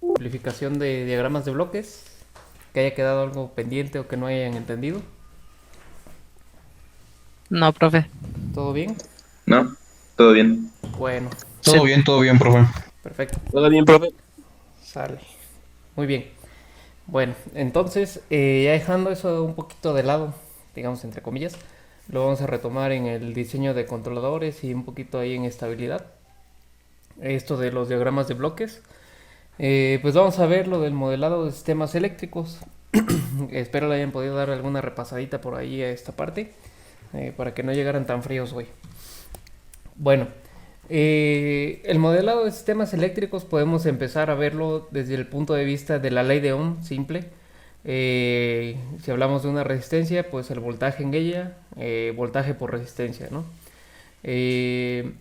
simplificación de diagramas de bloques, que haya quedado algo pendiente o que no hayan entendido. No, profe. ¿Todo bien? ¿No? ¿Todo bien? Bueno, Sí. Todo bien, profe. perfecto. ¿Todo bien, profe? Sale. Muy bien. Bueno, entonces, ya dejando eso un poquito de lado, digamos entre comillas, lo vamos a retomar en el diseño de controladores y un poquito ahí en estabilidad. Esto de los diagramas de bloques. Pues vamos a ver lo del modelado de sistemas eléctricos. Espero le hayan podido dar alguna repasadita por ahí a esta parte, para que no llegaran tan fríos hoy. Bueno, el modelado de sistemas eléctricos podemos empezar a verlo desde el punto de vista de la ley de Ohm simple. Si hablamos de una resistencia, pues el voltaje en ella, voltaje por resistencia, ¿no? Eh,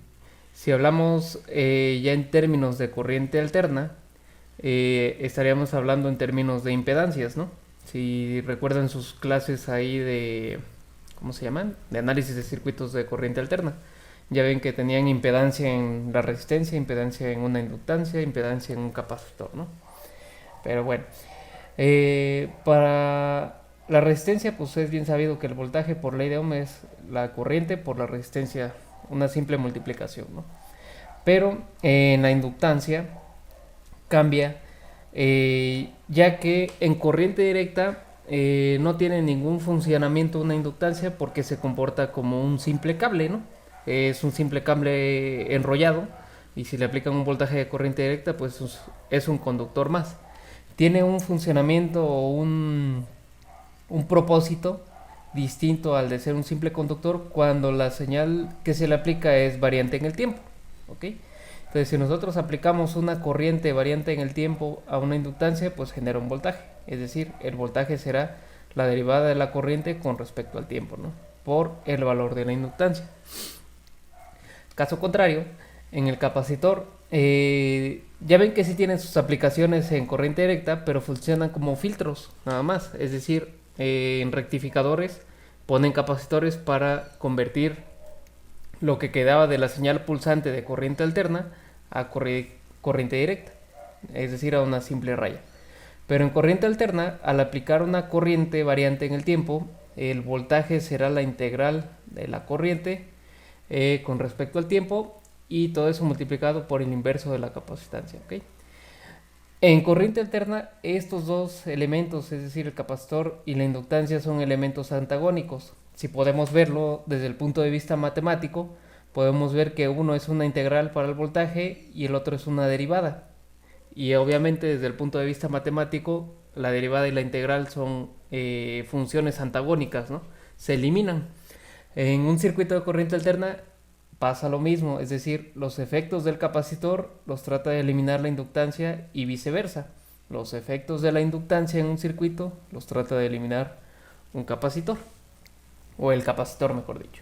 si hablamos ya en términos de corriente alterna, estaríamos hablando en términos de impedancias, ¿no? Si recuerdan sus clases ahí de, ¿cómo se llaman? De análisis de circuitos de corriente alterna. Ya ven que tenían impedancia en la resistencia, impedancia en una inductancia, impedancia en un capacitor, ¿no? Pero bueno, para la resistencia, pues es bien sabido que el voltaje por ley de Ohm es la corriente por la resistencia, una simple multiplicación, ¿no? Pero en la inductancia cambia, ya que en corriente directa no tiene ningún funcionamiento una inductancia porque se comporta como un simple cable, ¿no? Es un simple cable enrollado y si le aplican un voltaje de corriente directa, pues es un conductor más. Tiene un funcionamiento o un propósito distinto al de ser un simple conductor cuando la señal que se le aplica es variante en el tiempo, ¿ok? Entonces, si nosotros aplicamos una corriente variante en el tiempo a una inductancia, pues genera un voltaje. Es decir, el voltaje será la derivada de la corriente con respecto al tiempo, ¿no? Por el valor de la inductancia. Caso contrario, en el capacitor, ya ven que sí tienen sus aplicaciones en corriente directa, pero funcionan como filtros, nada más. Es decir, en rectificadores ponen capacitores para convertir lo que quedaba de la señal pulsante de corriente alterna a corriente directa, es decir, a una simple raya. Pero en corriente alterna, al aplicar una corriente variante en el tiempo, el voltaje será la integral de la corriente con respecto al tiempo y todo eso multiplicado por el inverso de la capacitancia, ¿ok? En corriente alterna, estos dos elementos, es decir, el capacitor y la inductancia, son elementos antagónicos. Si podemos verlo desde el punto de vista matemático, podemos ver que uno es una integral para el voltaje y el otro es una derivada. Y obviamente desde el punto de vista matemático, la derivada y la integral son funciones antagónicas, ¿no? Se eliminan. En un circuito de corriente alterna pasa lo mismo, es decir, los efectos del capacitor los trata de eliminar la inductancia y viceversa. Los efectos de la inductancia en un circuito los trata de eliminar un capacitor, o el capacitor mejor dicho.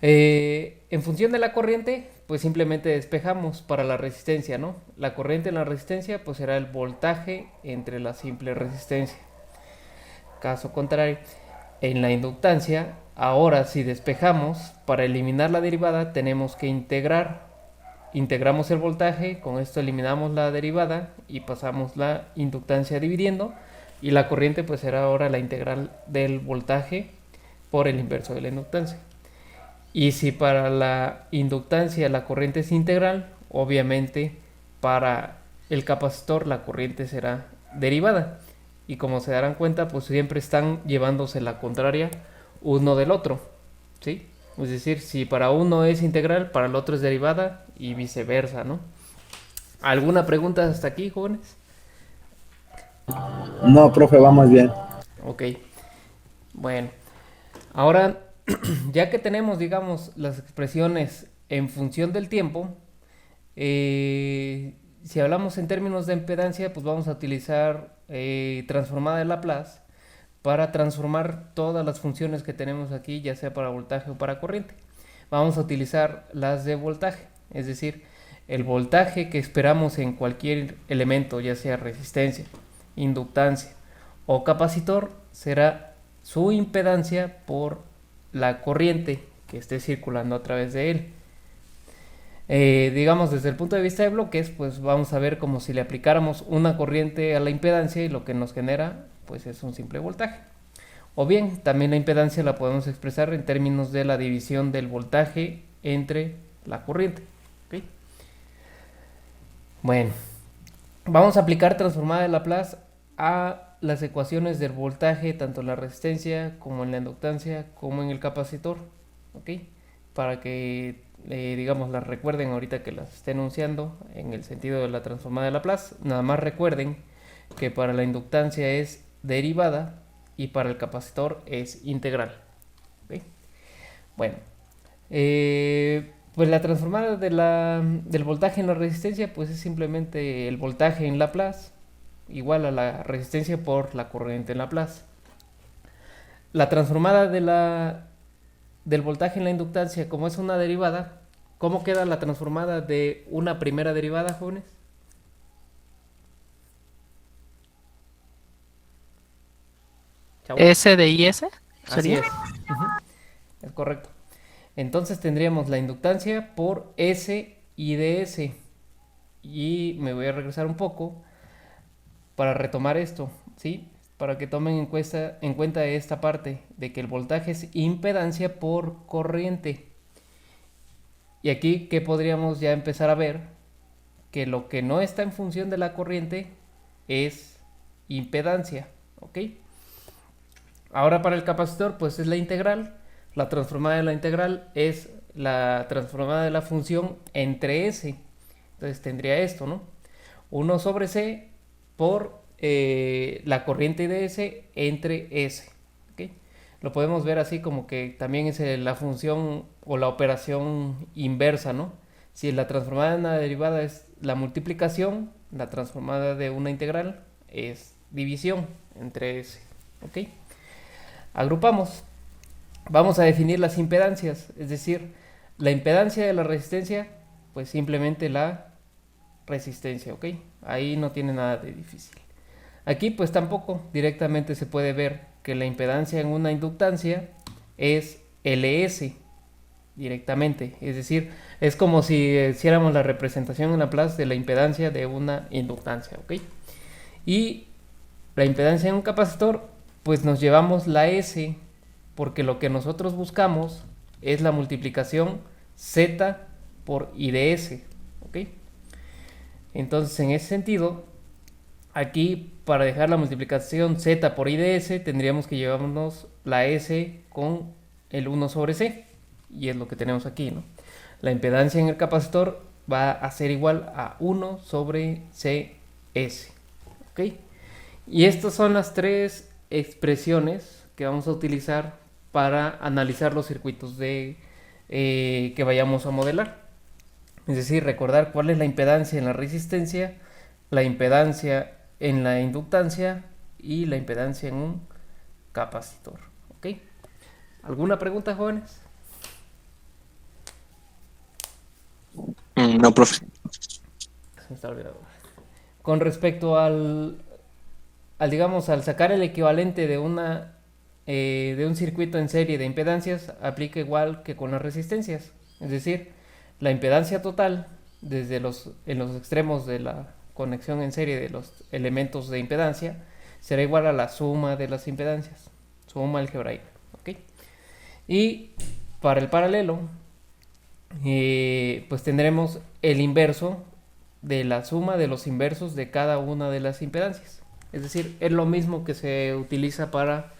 En función de la corriente, pues simplemente despejamos para la resistencia, ¿no? La corriente en la resistencia pues será el voltaje entre la simple resistencia. Caso contrario, en la inductancia, ahora si despejamos, para eliminar la derivada tenemos que integramos el voltaje, con esto eliminamos la derivada y pasamos la inductancia dividiendo, y la corriente pues será ahora la integral del voltaje por el inverso de la inductancia. Y si para la inductancia la corriente es integral, obviamente para el capacitor la corriente será derivada. Y como se darán cuenta, pues siempre están llevándose la contraria uno del otro, ¿sí? Es decir, si para uno es integral, para el otro es derivada y viceversa, ¿no? ¿Alguna pregunta hasta aquí, jóvenes? No, profe, vamos bien. Ok, bueno. Ahora, ya que tenemos, digamos, las expresiones en función del tiempo, si hablamos en términos de impedancia, pues vamos a utilizar transformada de Laplace para transformar todas las funciones que tenemos aquí, ya sea para voltaje o para corriente. Vamos a utilizar las de voltaje, es decir, el voltaje que esperamos en cualquier elemento, ya sea resistencia, inductancia o capacitor, será su impedancia por la corriente que esté circulando a través de él. Digamos, desde el punto de vista de bloques, pues vamos a ver como si le aplicáramos una corriente a la impedancia y lo que nos genera, pues es un simple voltaje. O bien, también la impedancia la podemos expresar en términos de la división del voltaje entre la corriente. ¿Okay? Bueno, vamos a aplicar transformada de Laplace a las ecuaciones del voltaje, tanto en la resistencia como en la inductancia, como en el capacitor. ¿Ok? Para que, digamos, las recuerden ahorita que las esté enunciando en el sentido de la transformada de Laplace. Nada más recuerden que para la inductancia es derivada y para el capacitor es integral. ¿Okay? Bueno, pues la transformada del voltaje en la resistencia pues es simplemente el voltaje en Laplace igual a la resistencia por la corriente en Laplace. La transformada del voltaje en la inductancia, como es una derivada, ¿cómo queda la transformada de una primera derivada, jóvenes? Chau. S de IS Así sería. es. Ujú, es correcto. Entonces tendríamos la inductancia por S y ds. Y me voy a regresar un poco para retomar esto, ¿sí? Para que tomen en cuenta esta parte de que el voltaje es impedancia por corriente. Y aquí, ¿qué podríamos ya empezar a ver? Que lo que no está en función de la corriente es impedancia, ¿ok? Ahora para el capacitor, pues es la integral. La transformada de la integral es la transformada de la función entre S. Entonces tendría esto, ¿no? 1 sobre C por la corriente de S entre S. ¿Okay? Lo podemos ver así como que también es la función o la operación inversa, ¿no? Si la transformada de una derivada es la multiplicación, la transformada de una integral es división entre S. ¿Ok? Agrupamos. Vamos a definir las impedancias, es decir, la impedancia de la resistencia, pues simplemente la resistencia, ¿ok? Ahí no tiene nada de difícil. Aquí pues tampoco directamente se puede ver que la impedancia en una inductancia es Ls directamente, es decir, es como si hiciéramos la representación en Laplace de la impedancia de una inductancia, ¿ok? Y la impedancia en un capacitor, pues nos llevamos la S, porque lo que nosotros buscamos es la multiplicación Z por I de S, ¿ok? Entonces, en ese sentido, aquí para dejar la multiplicación Z por I de S, tendríamos que llevarnos la S con el 1 sobre C, y es lo que tenemos aquí, ¿no? La impedancia en el capacitor va a ser igual a 1 sobre CS, ¿ok? Y estas son las tres expresiones que vamos a utilizar para analizar los circuitos que vayamos a modelar. Es decir, recordar cuál es la impedancia en la resistencia, la impedancia en la inductancia y la impedancia en un capacitor. ¿Ok? ¿Alguna pregunta, jóvenes? No, profe. Se me está olvidando. Con respecto digamos, al sacar el equivalente de un circuito en serie de impedancias, aplica igual que con las resistencias. Es decir, la impedancia total en los extremos de la conexión en serie de los elementos de impedancia será igual a la suma de las impedancias, suma algebraica, ¿ok? Y para el paralelo, pues tendremos el inverso de la suma de los inversos de cada una de las impedancias. Es decir, es lo mismo que se utiliza para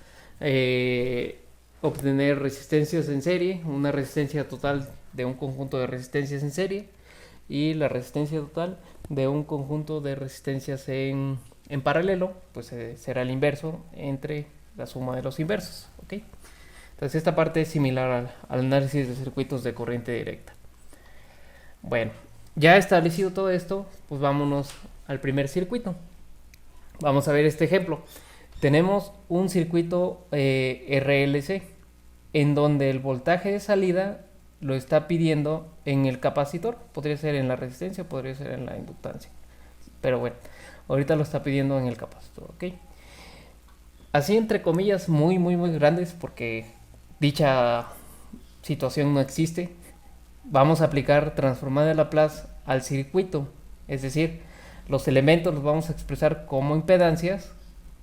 obtener resistencias en serie, una resistencia total de un conjunto de resistencias en serie y la resistencia total de un conjunto de resistencias en paralelo, pues será el inverso entre la suma de los inversos, ¿ok? Entonces esta parte es similar al análisis de circuitos de corriente directa. Bueno, ya establecido todo esto, pues vámonos al primer circuito. Vamos a ver este ejemplo. Tenemos un circuito RLC en donde el voltaje de salida lo está pidiendo en el capacitor. Podría ser en la resistencia, podría ser en la inductancia. Pero bueno, ahorita lo está pidiendo en el capacitor, ¿ok? Así entre comillas muy grandes porque dicha situación no existe. vamos a aplicar transformada de Laplace al circuito, es decir, los elementos los vamos a expresar como impedancias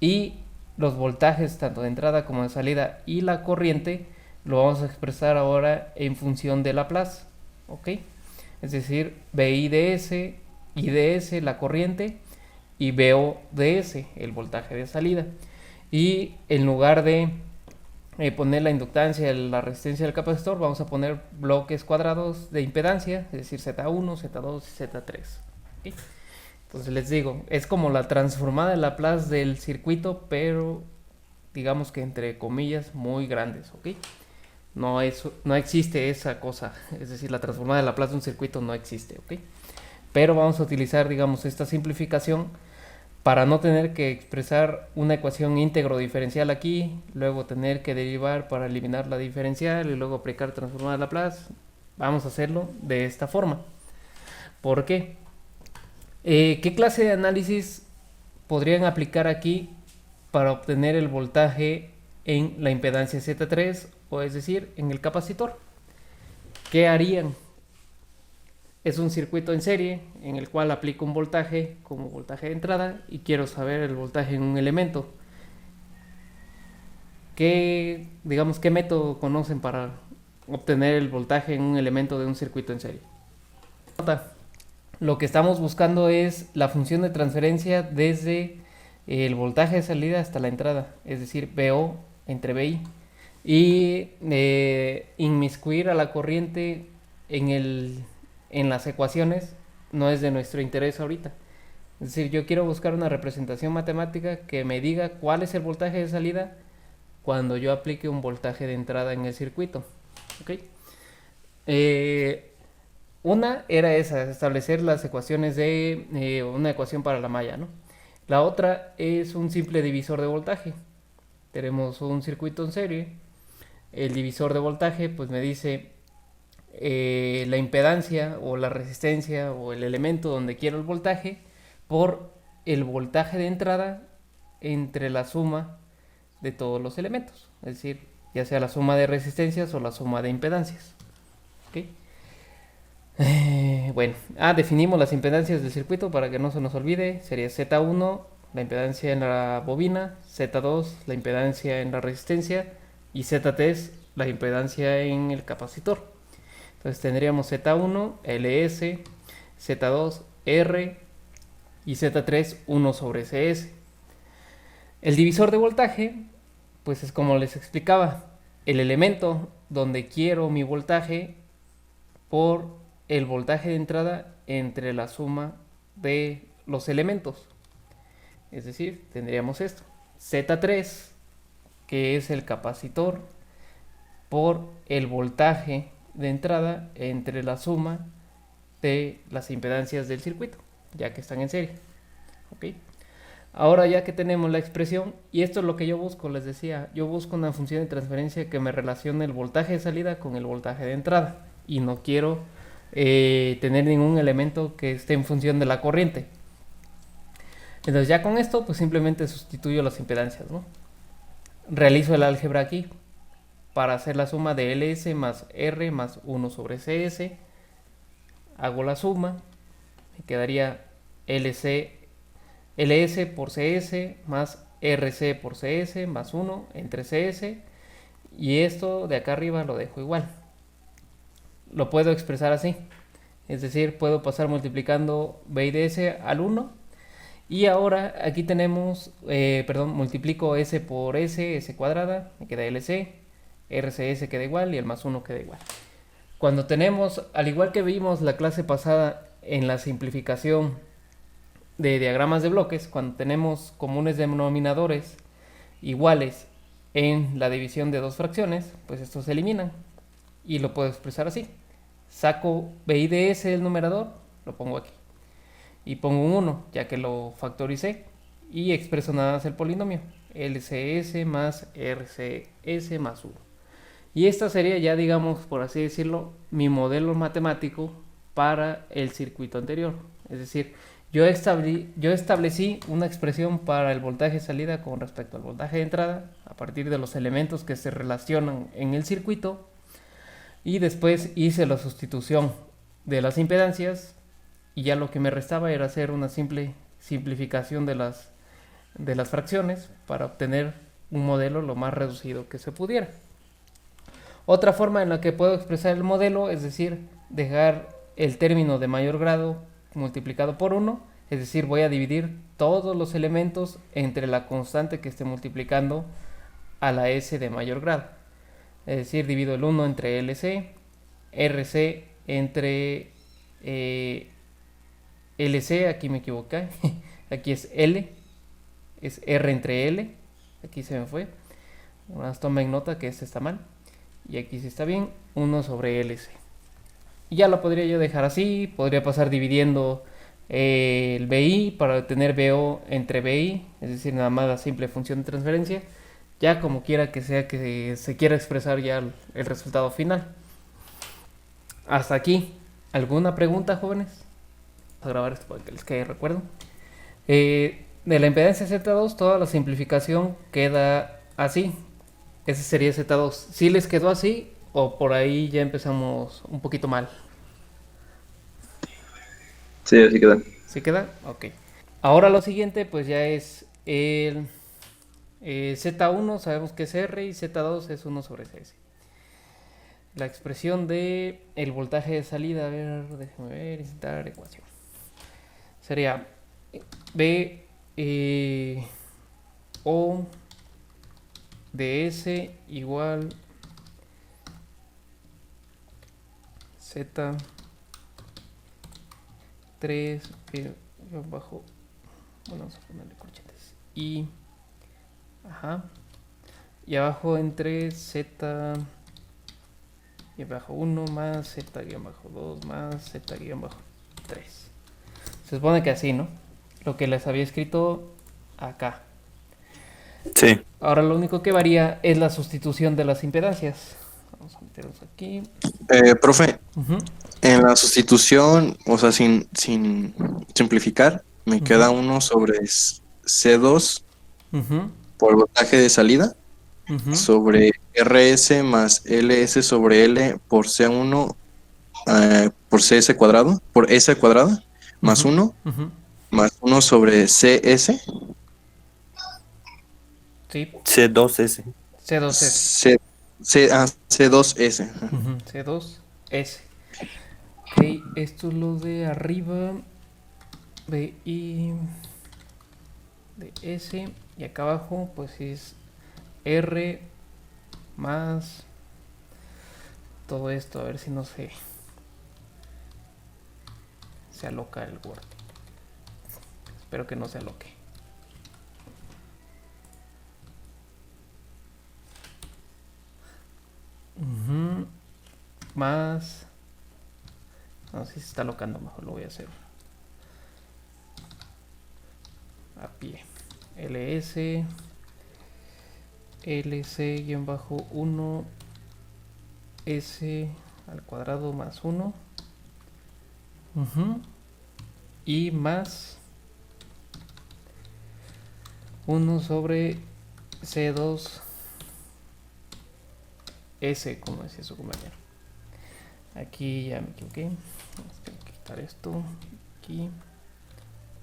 y los voltajes tanto de entrada como de salida y la corriente lo vamos a expresar ahora en función de Laplace, ¿ok? Es decir, VI/ds, IDS la corriente y VO/ds el voltaje de salida. Y en lugar de poner la inductancia, la resistencia del capacitor, vamos a poner bloques cuadrados de impedancia, es decir, Z1, Z2 y Z3. ¿Okay? Entonces les digo, es como la transformada de Laplace del circuito, pero digamos que entre comillas muy grandes, ¿ok? No existe esa cosa, es decir, la transformada de Laplace de un circuito no existe, ¿ok? Pero vamos a utilizar, digamos, esta simplificación para no tener que expresar una ecuación íntegro diferencial aquí, luego tener que derivar para eliminar la diferencial y luego aplicar transformada de Laplace. Vamos a hacerlo de esta forma. ¿Por qué? ¿Qué clase de análisis podrían aplicar aquí para obtener el voltaje en la impedancia Z3, o es decir, en el capacitor? ¿Qué harían? Es un circuito en serie en el cual aplico un voltaje como voltaje de entrada y quiero saber el voltaje en un elemento. ¿Qué método conocen para obtener el voltaje en un elemento de un circuito en serie? Lo que estamos buscando es la función de transferencia desde el voltaje de salida hasta la entrada, es decir, VO entre VI, y inmiscuir a la corriente en las ecuaciones no es de nuestro interés ahorita. Es decir, yo quiero buscar una representación matemática que me diga cuál es el voltaje de salida cuando yo aplique un voltaje de entrada en el circuito. ¿Okay? Una era esa, establecer las ecuaciones de una ecuación para la malla, ¿no? La otra es un simple divisor de voltaje. Tenemos un circuito en serie. El divisor de voltaje pues me dice la impedancia o la resistencia o el elemento donde quiero el voltaje por el voltaje de entrada entre la suma de todos los elementos, es decir, ya sea la suma de resistencias o la suma de impedancias. ¿Okay? Bueno, definimos las impedancias del circuito para que no se nos olvide. Sería Z1 la impedancia en la bobina, Z2 la impedancia en la resistencia y Z3 la impedancia en el capacitor. Entonces tendríamos Z1, LS, Z2, R y Z3, 1 sobre CS. El divisor de voltaje, pues es como les explicaba, el elemento donde quiero mi voltaje por el voltaje de entrada entre la suma de los elementos. Es decir, tendríamos esto, Z3, que es el capacitor, por el voltaje de entrada entre la suma de las impedancias del circuito, ya que están en serie. ¿Okay? Ahora ya que tenemos la expresión, y esto es lo que yo busco, les decía, yo busco una función de transferencia que me relacione el voltaje de salida con el voltaje de entrada, y no quiero tener ningún elemento que esté en función de la corriente. Entonces ya con esto pues simplemente sustituyo las impedancias, ¿no? Realizo el álgebra aquí para hacer la suma de LS más R más 1 sobre CS. Hago la suma, me quedaría LS por CS más RC por CS más 1 entre CS, y esto de acá arriba lo dejo igual. Lo puedo expresar así, es decir, puedo pasar multiplicando B y DS al 1, y ahora aquí tenemos, multiplico S por S cuadrada, me queda LC, RCS queda igual y el más 1 queda igual. Cuando tenemos, al igual que vimos la clase pasada en la simplificación de diagramas de bloques, cuando tenemos comunes denominadores iguales en la división de dos fracciones, pues estos se eliminan y lo puedo expresar así. Saco B y DS del numerador, lo pongo aquí y pongo un 1 ya que lo factoricé, y expreso nada más el polinomio LCS más RCS más 1. Y esta sería ya, digamos, por así decirlo, mi modelo matemático para el circuito anterior. Es decir, yo establecí una expresión para el voltaje de salida con respecto al voltaje de entrada a partir de los elementos que se relacionan en el circuito, Y después hice la sustitución de las impedancias y ya lo que me restaba era hacer una simple simplificación de las fracciones para obtener un modelo lo más reducido que se pudiera. Otra forma en la que puedo expresar el modelo, es decir, dejar el término de mayor grado multiplicado por 1, es decir, voy a dividir todos los elementos entre la constante que esté multiplicando a la s de mayor grado. Es decir, divido el 1 entre LC, RC entre LC, aquí me equivoqué, aquí es L, es R entre L, aquí se me fue, más tomen nota que este está mal, y aquí sí está bien, 1 sobre LC. Y ya lo podría yo dejar así, podría pasar dividiendo el BI para obtener BO entre BI, es decir, nada más la simple función de transferencia, ya como quiera que sea que se quiera expresar ya el resultado final. Hasta aquí, ¿alguna pregunta, jóvenes? Voy a grabar esto para que les quede recuerdo. De la impedancia Z2, toda la simplificación queda así. Ese sería Z2. ¿Sí les quedó así o por ahí ya empezamos un poquito mal? Sí, así queda. ¿Sí queda? Ok. Ahora lo siguiente pues ya es el Z1, sabemos que es R y Z2 es 1 sobre CS. La expresión de el voltaje de salida, a ver, déjame ver, intentar ecuación. Sería B O de S igual Z 3 bajo, bueno, vamos a ponerle corchetes y ajá, y abajo entre Z y bajo 1 más Z bajo 2 más Z bajo 3. Se supone que así, ¿no? Lo que les había escrito acá. Sí. Ahora lo único que varía es la sustitución de las impedancias. Vamos a meterlos aquí. Profe, Uh-huh. en la sustitución, o sea, sin simplificar, me queda 1 sobre C2 por el voltaje de salida, sobre RS más LS sobre L por C1 por CS cuadrado, por S cuadrada, más 1, más 1 sobre CS. Sí. C2S. C2S. C2S. C2S. Ok, esto es lo de arriba. BI de S. Y acá abajo, pues es R más todo esto. A ver si no se aloca el Word. Espero que no se aloque. Más. No sé si se está alocando, mejor lo voy a hacer a pie. LS LC-1 S al cuadrado más 1 y más 1 sobre C2 S, como decía su compañero. Aquí ya me equivoqué. Tengo que quitar esto aquí,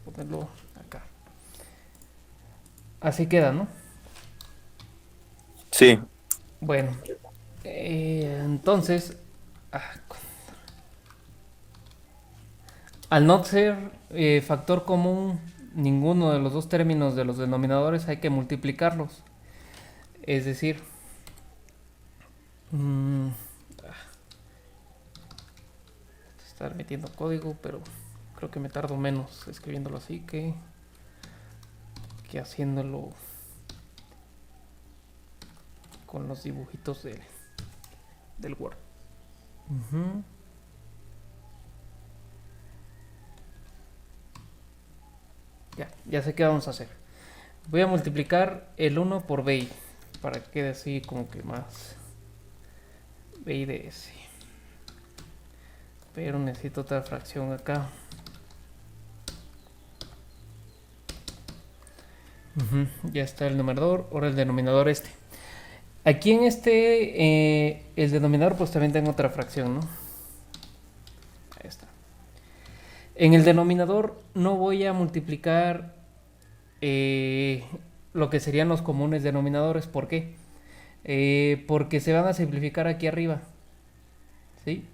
ponerlo acá. Así queda, ¿no? Sí. Bueno, entonces, al no ser factor común ninguno de los dos términos de los denominadores, hay que multiplicarlos. Es decir, estar metiendo código, pero creo que me tardo menos escribiéndolo así que haciéndolo con los dibujitos del Word. Ya sé qué vamos a hacer. Voy a multiplicar el 1 por BI para que quede así como que más BI de S. Pero necesito otra fracción acá. Ya está el numerador, ahora el denominador este. Aquí en el denominador pues también tengo otra fracción, ¿no? Ahí está. En el denominador no voy a multiplicar lo que serían los comunes denominadores. ¿Por qué? Porque se van a simplificar aquí arriba. ¿Sí?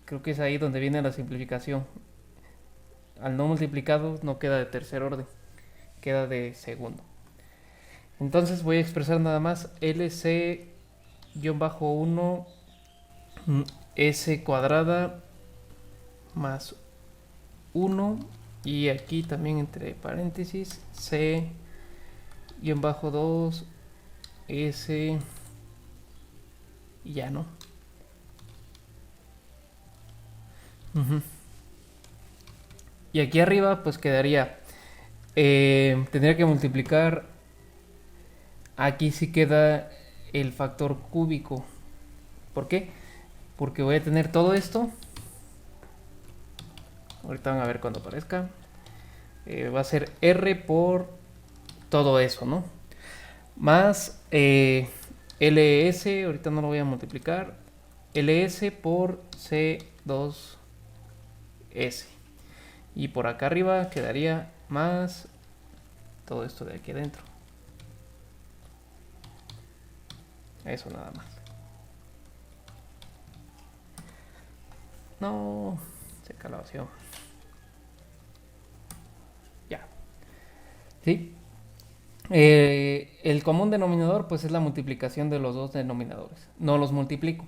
Creo que es ahí donde viene la simplificación. Al no multiplicado no queda de tercer orden, queda de segundo. Entonces voy a expresar nada más LC-1 S cuadrada más 1, y aquí también entre paréntesis C-2 S, y ya, ¿no? Y aquí arriba pues quedaría, tendría que multiplicar, aquí sí queda el factor cúbico. ¿Por qué? Porque voy a tener todo esto, ahorita van a ver cuando aparezca, va a ser R por todo eso, ¿no? Más LS, ahorita no lo voy a multiplicar, LS por C2S. Y por acá arriba quedaría más todo esto de aquí adentro. Eso nada más. No, seca la opción. Ya. ¿Sí? El común denominador pues es la multiplicación de los dos denominadores. No los multiplico.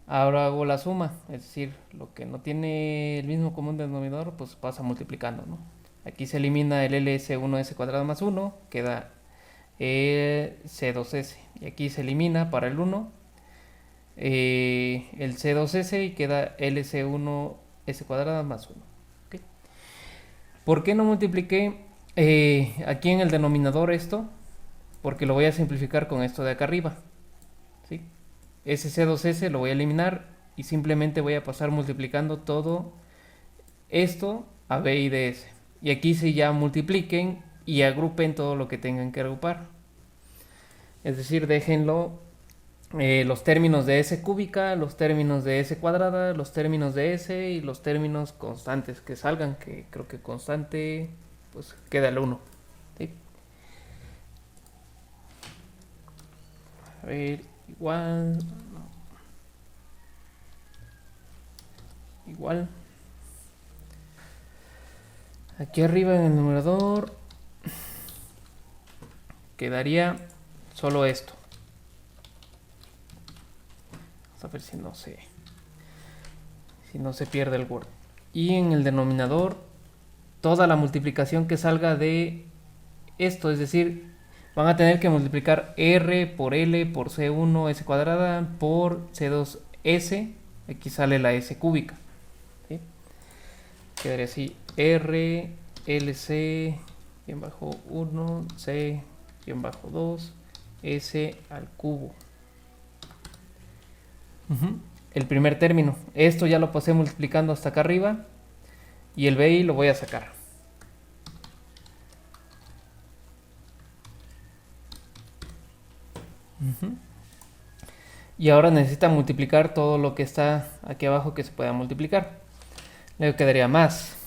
Ahora hago la suma, es decir, lo que no tiene el mismo común denominador pues pasa multiplicando, ¿no? Aquí se elimina el LS1S cuadrado más 1, queda C2S. Y aquí se elimina para el 1 el C2S y queda LC1S cuadrado más 1. ¿Okay? ¿Por qué no multipliqué aquí en el denominador esto? Porque lo voy a simplificar con esto de acá arriba. ¿Sí? Ese C2S lo voy a eliminar y simplemente voy a pasar multiplicando todo esto a B y DS. Y aquí sí ya multipliquen y agrupen todo lo que tengan que agrupar. Es decir, déjenlo los términos de S cúbica, los términos de S cuadrada, los términos de S y los términos constantes que salgan, que creo que constante pues queda el 1. ¿Sí? A ver, igual. Igual. Aquí arriba en el numerador quedaría solo esto. Vamos a ver si no se pierde el Word. Y en el denominador toda la multiplicación que salga de esto, es decir, van a tener que multiplicar R por L por C1 S cuadrada por C2 S. Aquí sale la S cúbica. ¿Sí? Quedaría así: R, LC, -1, C, -2, S al cubo. El primer término. Esto ya lo pasé multiplicando hasta acá arriba. Y el BI lo voy a sacar. Y ahora necesita multiplicar todo lo que está aquí abajo que se pueda multiplicar. Luego quedaría más.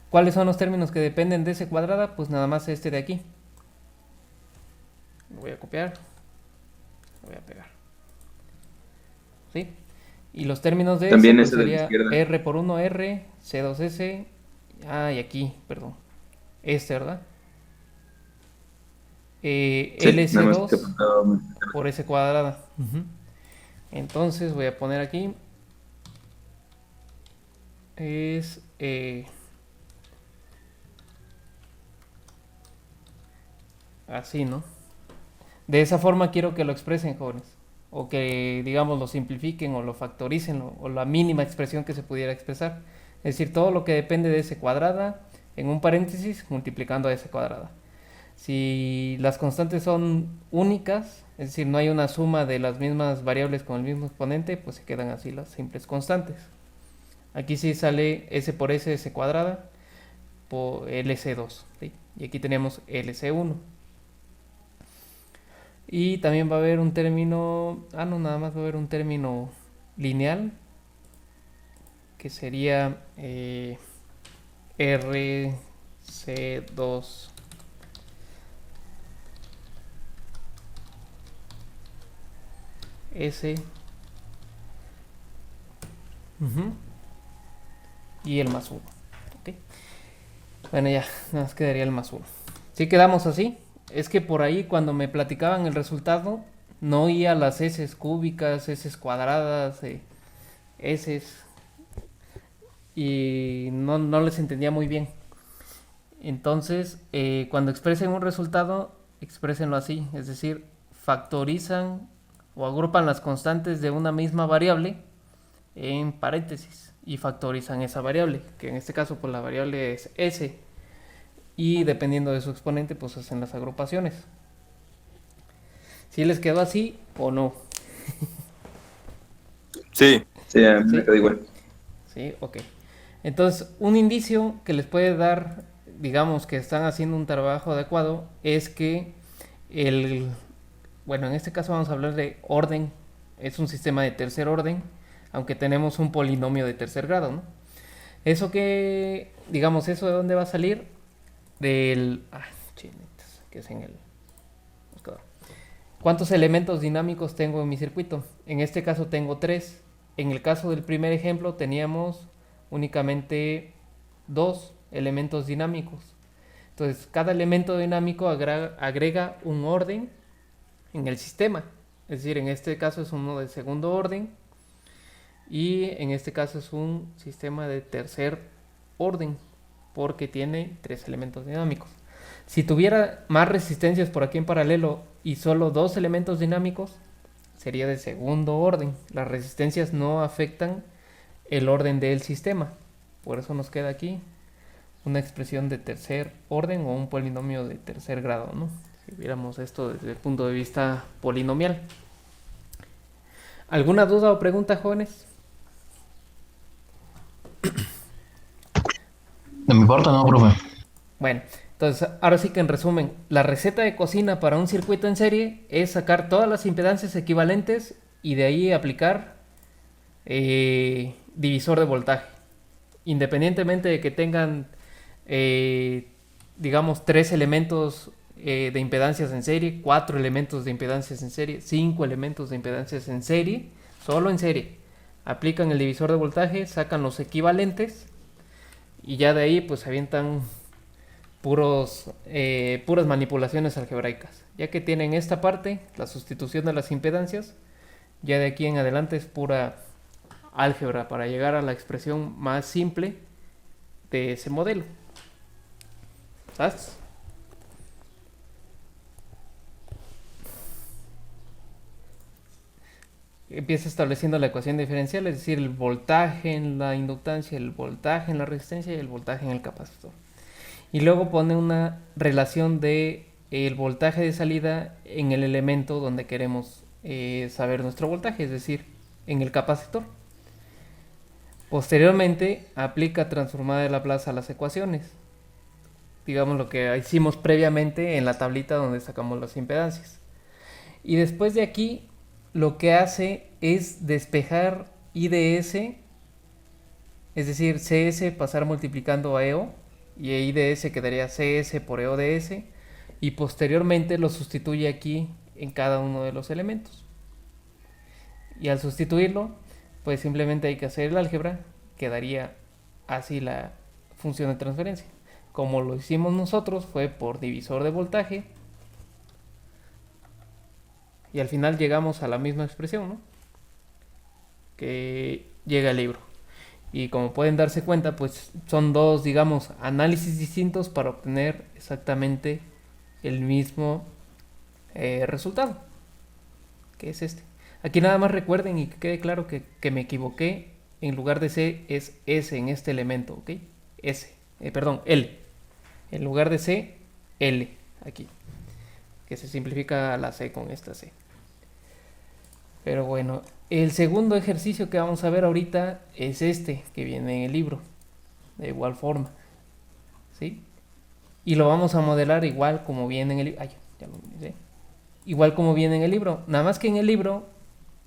¿Cuáles son los términos que dependen de S cuadrada? Pues nada más este de aquí. Lo voy a copiar. Lo voy a pegar. ¿Sí? Y los términos de También S pues ese de la sería izquierda. R por 1 R, C2S. Y aquí, perdón. ¿Verdad? Sí, nada más te LS2 faltaba multiplicar. por S cuadrada. Entonces voy a poner aquí. Es así, ¿no? De esa forma quiero que lo expresen, jóvenes. O que, digamos, lo simplifiquen o lo factoricen o la mínima expresión que se pudiera expresar. Es decir, todo lo que depende de S cuadrada, en un paréntesis, multiplicando a S cuadrada. Si las constantes son únicas, es decir, no hay una suma de las mismas variables con el mismo exponente, pues se quedan así las simples constantes. Aquí sí sale S por S, S cuadrada, por LC2. ¿Sí? Y aquí tenemos LC1. Y también va a haber un término, no, nada más va a haber un término lineal, que sería RC2 S. Y el más 1. ¿Okay? Bueno, ya, nada más quedaría el más 1. Si quedamos así, es que por ahí cuando me platicaban el resultado, no oía las S cúbicas, S cuadradas, S, y no les entendía muy bien. Entonces, cuando expresen un resultado, exprésenlo así, es decir, factorizan o agrupan las constantes de una misma variable en paréntesis y factorizan esa variable, que en este caso pues la variable es S, y dependiendo de su exponente pues hacen las agrupaciones. ¿Si les quedó así o no? Sí. Sí, a mí ¿Sí? me quedó igual. Sí, ok. Entonces, un indicio que les puede dar, digamos que están haciendo un trabajo adecuado, es que bueno, en este caso vamos a hablar de orden, es un sistema de tercer orden, aunque tenemos un polinomio de tercer grado, ¿no? Eso que, digamos, ¿eso de dónde va a salir? Del... chinitas, que es en el buscador. ¿Cuántos elementos dinámicos tengo en mi circuito? En este caso tengo 3. En el caso del primer ejemplo teníamos únicamente 2 elementos dinámicos. Entonces, cada elemento dinámico agrega un orden en el sistema. Es decir, en este caso es uno de segundo orden y en este caso es un sistema de tercer orden porque tiene 3 elementos dinámicos. Si tuviera más resistencias por aquí en paralelo y solo 2 elementos dinámicos, sería de segundo orden. Las resistencias no afectan el orden del sistema. Por eso nos queda aquí una expresión de tercer orden o un polinomio de tercer grado, ¿no? Si viéramos esto desde el punto de vista polinomial. ¿Alguna duda o pregunta, jóvenes? De mi parte no, profe. Bueno, entonces ahora sí que en resumen, la receta de cocina para un circuito en serie es sacar todas las impedancias equivalentes y de ahí aplicar divisor de voltaje. Independientemente de que tengan, digamos, 3 elementos de impedancias en serie, 4 elementos de impedancias en serie, 5 elementos de impedancias en serie, solo en serie. Aplican el divisor de voltaje, sacan los equivalentes y ya de ahí pues avientan puras manipulaciones algebraicas. Ya que tienen esta parte, la sustitución de las impedancias, ya de aquí en adelante es pura álgebra para llegar a la expresión más simple de ese modelo. ¿Sabes? Empieza estableciendo la ecuación diferencial, es decir, el voltaje en la inductancia, el voltaje en la resistencia y el voltaje en el capacitor. Y luego pone una relación de el voltaje de salida en el elemento donde queremos saber nuestro voltaje, es decir, en el capacitor. Posteriormente aplica transformada de Laplace a las ecuaciones, digamos lo que hicimos previamente en la tablita donde sacamos las impedancias. Y después de aquí lo que hace es despejar IDS, es decir, CS pasar multiplicando a EO, y IDS quedaría CS por EODS, y posteriormente lo sustituye aquí en cada uno de los elementos. Y al sustituirlo, pues simplemente hay que hacer el álgebra, quedaría así la función de transferencia. Como lo hicimos nosotros fue por divisor de voltaje, y al final llegamos a la misma expresión, ¿no? Que llega el libro. Y como pueden darse cuenta, pues son dos, digamos, análisis distintos para obtener exactamente el mismo resultado, que es este. Aquí nada más recuerden y que quede claro que me equivoqué. En lugar de C es S en este elemento, ¿ok? L. En lugar de C, L aquí. Que se simplifica la C con esta C. Pero bueno, el segundo ejercicio que vamos a ver ahorita es este que viene en el libro. De igual forma. ¿Sí? Y lo vamos a modelar igual como viene en el libro. Ay, ya lo miré. igual como viene en el libro. Nada más que en el libro,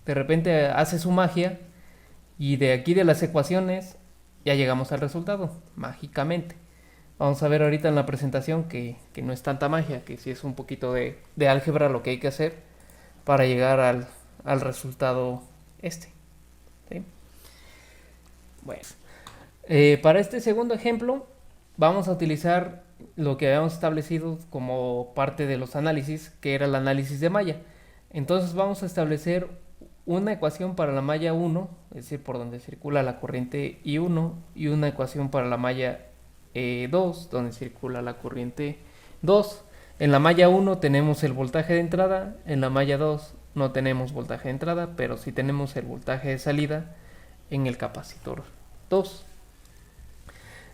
de repente hace su magia y de aquí de las ecuaciones ya llegamos al resultado, mágicamente. Vamos a ver ahorita en la presentación que no es tanta magia, que sí es un poquito de álgebra lo que hay que hacer para llegar al resultado este. ¿Sí? Bueno, para este segundo ejemplo vamos a utilizar lo que habíamos establecido como parte de los análisis, que era el análisis de malla. Entonces vamos a establecer una ecuación para la malla 1, es decir, por donde circula la corriente I1, y una ecuación para la malla 2, donde circula la corriente 2. En la malla 1 tenemos el voltaje de entrada, en la malla 2 no tenemos voltaje de entrada, pero sí tenemos el voltaje de salida en el capacitor 2.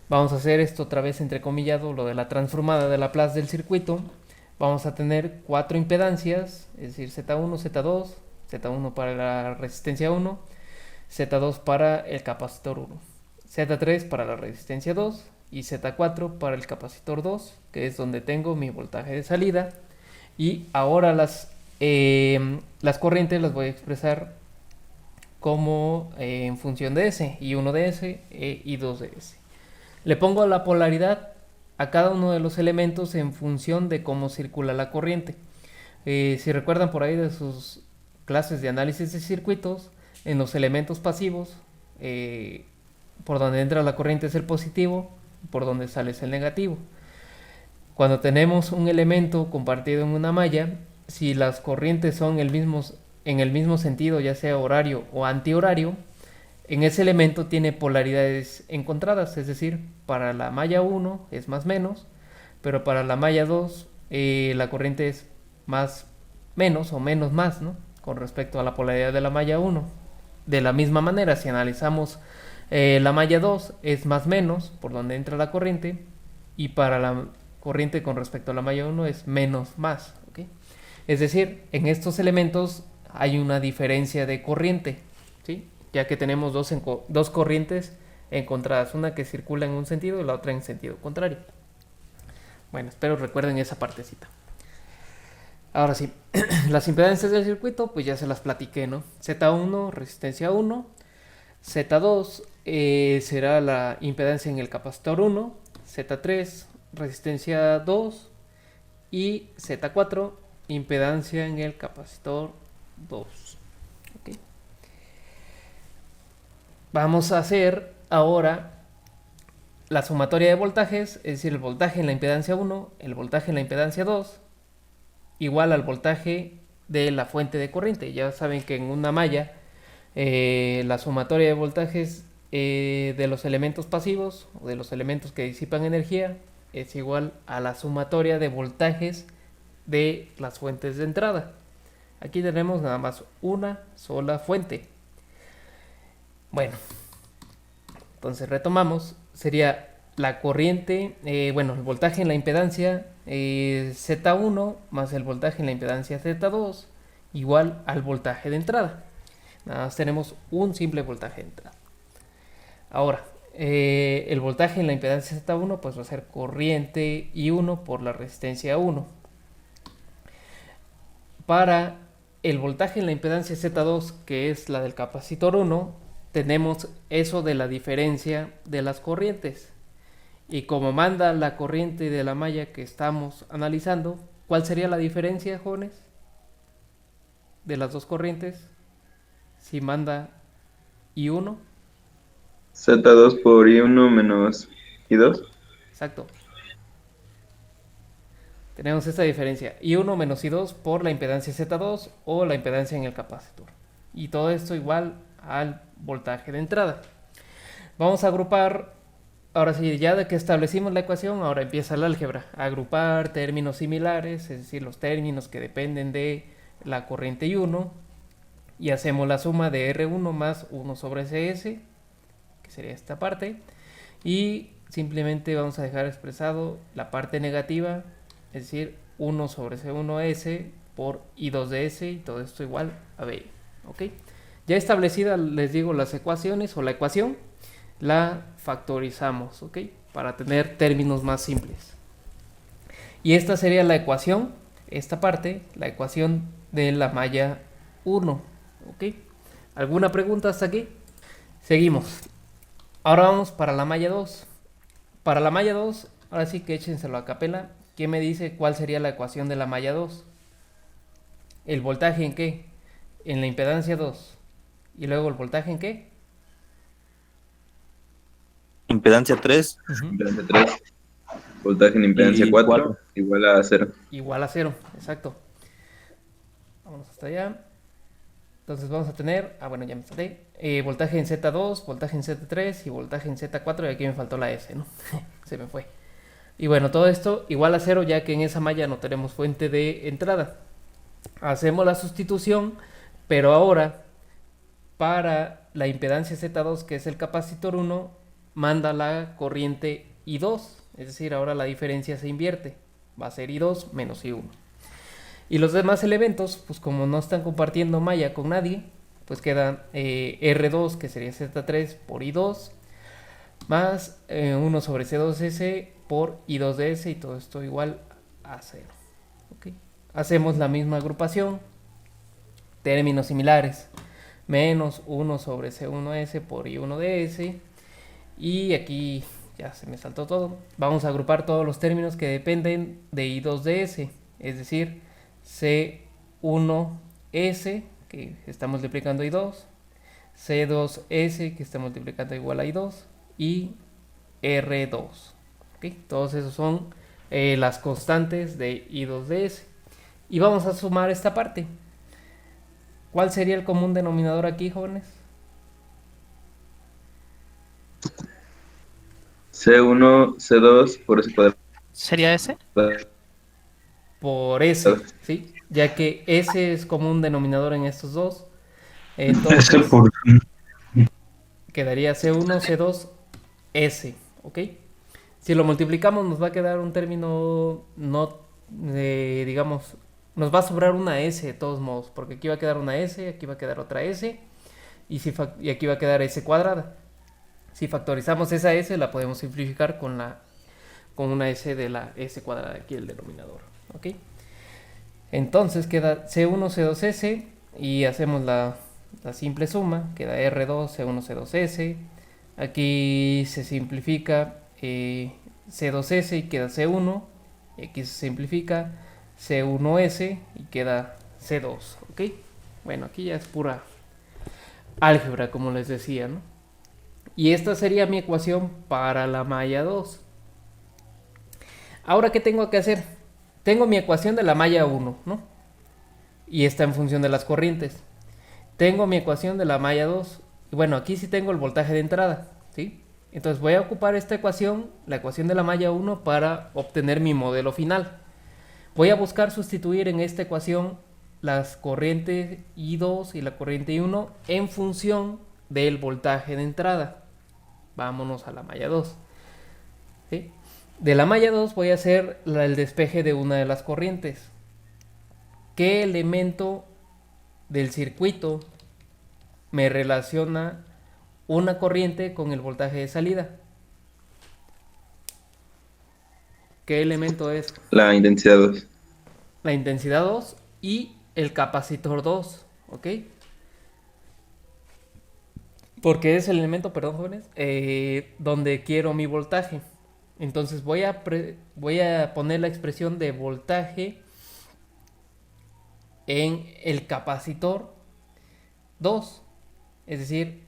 Vamos a hacer esto otra vez entrecomillado, lo de la transformada de Laplace del circuito. Vamos a tener 4 impedancias, es decir, Z1, Z2, Z1 para la resistencia 1, Z2 para el capacitor 1, Z3 para la resistencia 2 y Z4 para el capacitor 2, que es donde tengo mi voltaje de salida. Y ahora las corrientes las voy a expresar como en función de S, I1 de S, I2 de S. Le pongo la polaridad a cada uno de los elementos en función de cómo circula la corriente. Si recuerdan por ahí de sus clases de análisis de circuitos, en los elementos pasivos, por donde entra la corriente es el positivo, por donde sale es el negativo. Cuando tenemos un elemento compartido en una malla, si las corrientes son en el mismo sentido, ya sea horario o antihorario, en ese elemento tiene polaridades encontradas, es decir, para la malla 1 es más menos, pero para la malla 2 la corriente es más menos o menos más, ¿no? Con respecto a la polaridad de la malla 1. De la misma manera, si analizamos la malla 2 es más menos por donde entra la corriente, y para la corriente con respecto a la malla 1 es menos más, ¿okay? Es decir, en estos elementos hay una diferencia de corriente, ¿sí? Ya que tenemos dos corrientes encontradas, una que circula en un sentido y la otra en sentido contrario. Bueno, espero recuerden esa partecita. Ahora sí, las impedancias del circuito, pues ya se las platiqué, ¿no? Z1, resistencia 1, Z2 será la impedancia en el capacitor 1, Z3, resistencia 2 y Z4, impedancia en el capacitor 2. ¿Okay? Vamos a hacer ahora la sumatoria de voltajes, es decir, el voltaje en la impedancia 1, el voltaje en la impedancia 2, igual al voltaje de la fuente de corriente. Ya saben que en una malla la sumatoria de voltajes de los elementos pasivos o de los elementos que disipan energía es igual a la sumatoria de voltajes de las fuentes de entrada. Aquí tenemos nada más una sola fuente. Bueno, entonces retomamos. Sería la corriente, el voltaje en la impedancia Z1 más el voltaje en la impedancia Z2 igual al voltaje de entrada. Nada más tenemos un simple voltaje de entrada. Ahora, el voltaje en la impedancia Z1 pues va a ser corriente I1 por la resistencia 1. Para el voltaje en la impedancia Z2, que es la del capacitor 1, tenemos eso de la diferencia de las corrientes. Y como manda la corriente de la malla que estamos analizando, ¿cuál sería la diferencia, jóvenes? De las dos corrientes, si manda I1. Z2 por I1 menos I2. Exacto. Tenemos esta diferencia, I1 menos I2 por la impedancia Z2 o la impedancia en el capacitor. Y todo esto igual al voltaje de entrada. Vamos a agrupar, ahora sí, ya de que establecimos la ecuación, ahora empieza el álgebra. Agrupar términos similares, es decir, los términos que dependen de la corriente I1. Y hacemos la suma de R1 más 1 sobre CS, que sería esta parte. Y simplemente vamos a dejar expresado la parte negativa, es decir, 1 sobre C1S por I2 de S, y todo esto igual a B. ¿Ok? Ya establecida, les digo, las ecuaciones o la ecuación, la factorizamos, ¿ok? Para tener términos más simples. Y esta sería la ecuación esta parte, la ecuación de la malla 1. ¿Ok? ¿Alguna pregunta hasta aquí? Seguimos. Ahora vamos para la malla 2. Para la malla 2, ahora sí que échenselo a capela. ¿Quién me dice cuál sería la ecuación de la malla 2? ¿El voltaje en qué? En la impedancia 2. ¿Y luego el voltaje en qué? Impedancia 3. Impedancia 3. Voltaje en impedancia Y 4 cuatro. igual a 0. Igual a 0, exacto. Vamos hasta allá. Entonces vamos a tener, bueno, ya me salté, voltaje en Z2, voltaje en Z3 y voltaje en Z4, y aquí me faltó la S, ¿no? Se me fue. Y bueno, todo esto igual a 0, ya que en esa malla no tenemos fuente de entrada. Hacemos la sustitución, pero ahora para la impedancia Z2, que es el capacitor 1, manda la corriente I2, es decir, ahora la diferencia se invierte, va a ser I2 menos I1. Y los demás elementos, pues como no están compartiendo malla con nadie, pues queda R2, que sería Z3 por I2, más 1 sobre C2S por I2 de S, y todo esto igual a 0. ¿Okay? Hacemos la misma agrupación, términos similares, menos 1 sobre C1S por I1 de S, y aquí ya se me saltó todo. Vamos a agrupar todos los términos que dependen de I2 de S, es decir, C1S, que está multiplicando I2, C2S, que está multiplicando igual a I2, y R2. ¿Okay? Todos esos son las constantes de I2 de S. Y vamos a sumar esta parte. ¿Cuál sería el común denominador aquí, jóvenes? C1, C2 por S cuadrado. ¿Sería ese? Por S, ¿sí? Ya que S es común denominador en estos dos. Entonces quedaría C1, C2, S, ¿ok? Si lo multiplicamos nos va a quedar un término no, digamos, nos va a sobrar una S de todos modos, porque aquí va a quedar una S, aquí va a quedar otra S, y aquí va a quedar S cuadrada. Si factorizamos esa S, la podemos simplificar con una S de la S cuadrada, aquí el denominador, ¿ok? Entonces queda C1, C2S, y hacemos la simple suma, queda R2, C1, C2S, aquí se simplifica C2S y queda C1, y aquí se simplifica C1S y queda C2, ¿ok? Bueno, aquí ya es pura álgebra, como les decía, ¿no? Y esta sería mi ecuación para la malla 2. Ahora, ¿qué tengo que hacer? Tengo mi ecuación de la malla 1, ¿no? Y está en función de las corrientes. Tengo mi ecuación de la malla 2. Y bueno, aquí sí tengo el voltaje de entrada, ¿sí? Entonces voy a ocupar esta ecuación, la ecuación de la malla 1, para obtener mi modelo final. Voy a buscar sustituir en esta ecuación las corrientes I2 y la corriente I1 en función del voltaje de entrada. Vámonos a la malla 2. ¿Sí? De la malla 2 voy a hacer el despeje de una de las corrientes. ¿Qué elemento del circuito me relaciona una corriente con el voltaje de salida? ¿Qué elemento es? La intensidad 2. La intensidad 2 y el capacitor 2, ¿ok? Porque es el elemento, perdón, jóvenes, donde quiero mi voltaje. Entonces voy a poner la expresión de voltaje en el capacitor 2. Es decir,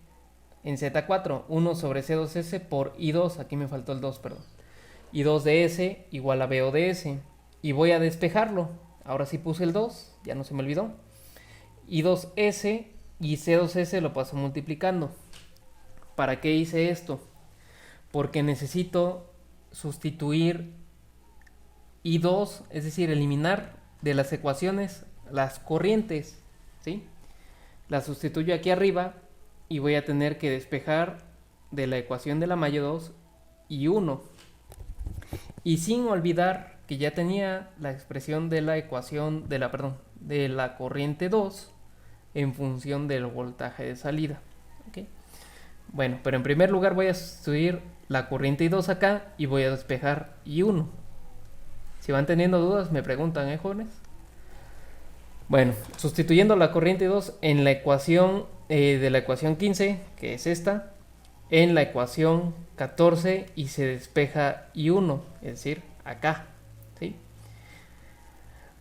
en Z4, 1 sobre C2S por I2. Aquí me faltó el 2, perdón. I2 de S igual a BO de S. Y voy a despejarlo. Ahora sí puse el 2, ya no se me olvidó. I2S y C2S lo paso multiplicando. ¿Para qué hice esto? Porque necesito sustituir I2, es decir, eliminar de las ecuaciones las corrientes, ¿sí? Las sustituyo aquí arriba y voy a tener que despejar de la ecuación de la malla 2 y 1. Y sin olvidar que ya tenía la expresión de la ecuación de la corriente 2 en función del voltaje de salida, ¿ok? Bueno, pero en primer lugar voy a sustituir la corriente I2 acá y voy a despejar I1. Si van teniendo dudas, me preguntan, jóvenes. Bueno, sustituyendo la corriente 2 en la ecuación de la ecuación 15, que es esta, en la ecuación 14 y se despeja I1, es decir, acá, ¿sí?